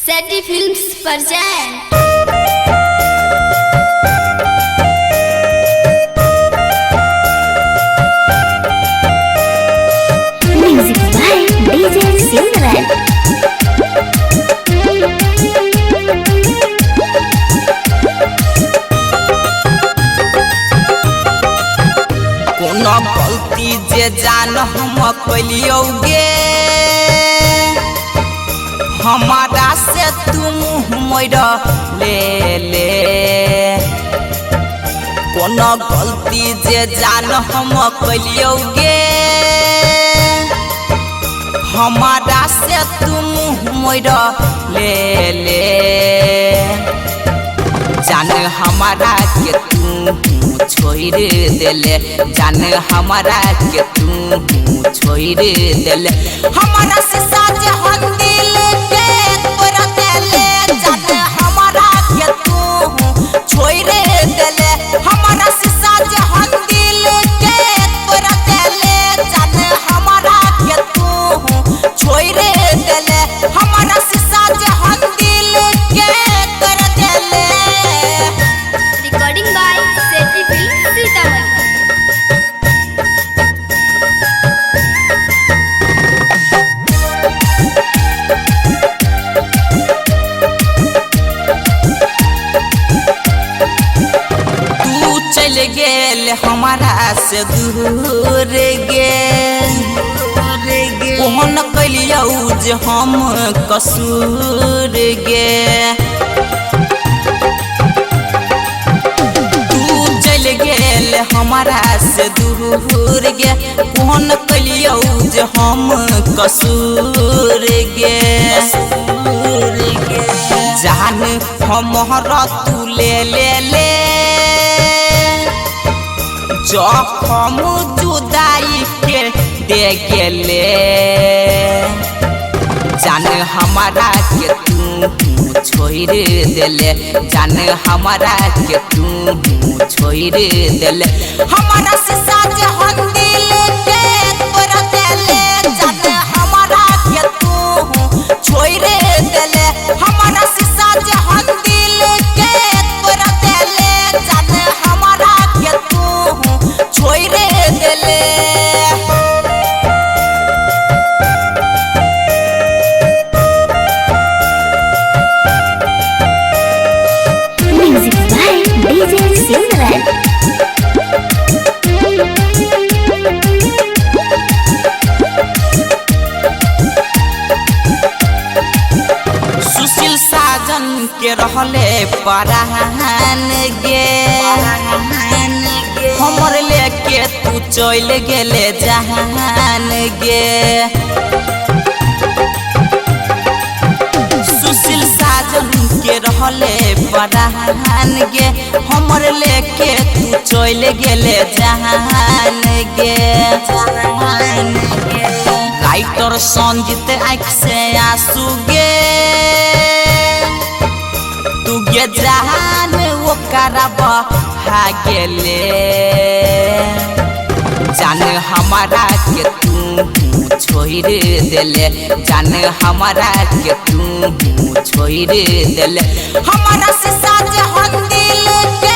सेटी films present music by DJ Simran. कोनो गलती जे जान हम कलियोगे हमारा से तुम मोर ले कोनो गलती जे जान हम कलियोगे हमारा से तुम मोर ले जान हमारा के तू छोड़ देले जान हमारा के तू छोड़ देले हमारा से साज हम दिल के तोरा देले जान हमारा के तू छोड़ देले हमारा से साज हम दिल के तोरा देले जान हमारा के तू छोड़ देले हमारा से साज हम दिल के तोरा देले। Recording by Seti film Sitamarhi. तू चल गेल हमारा से दूर गे ओहन कलियौ जे हम कसूर गे तू चल गेल हमारा से दूर गे ओहन कलियौ जे हम कसूर गे जान हमारा तू ले जखम जुदाई के दे गेले जान हमारा के तू छोड़ देले जान हमारा के तू छोड़ देले हमारा से साज हम दिल के तोरा देले जान हमारा के तू छोड़ देले हमारा से साज हम दिल के तोरा देले जान हमारा के तू छोड़ देले। Music by DJ Simran. Sushil Sajan के रहले परान गे हमर लेके तू चल गेले जहान गे सुशील साजन के रहले परान गे हमर लेके तू चल गेले जहान गे राइटर संजीत आँख से आंसू गे तू गे जहान वो करबा गेले जान हमारा के तू छोड़ देले जान हमारा के तू छोड़ देले हमारा से साज हम दिल के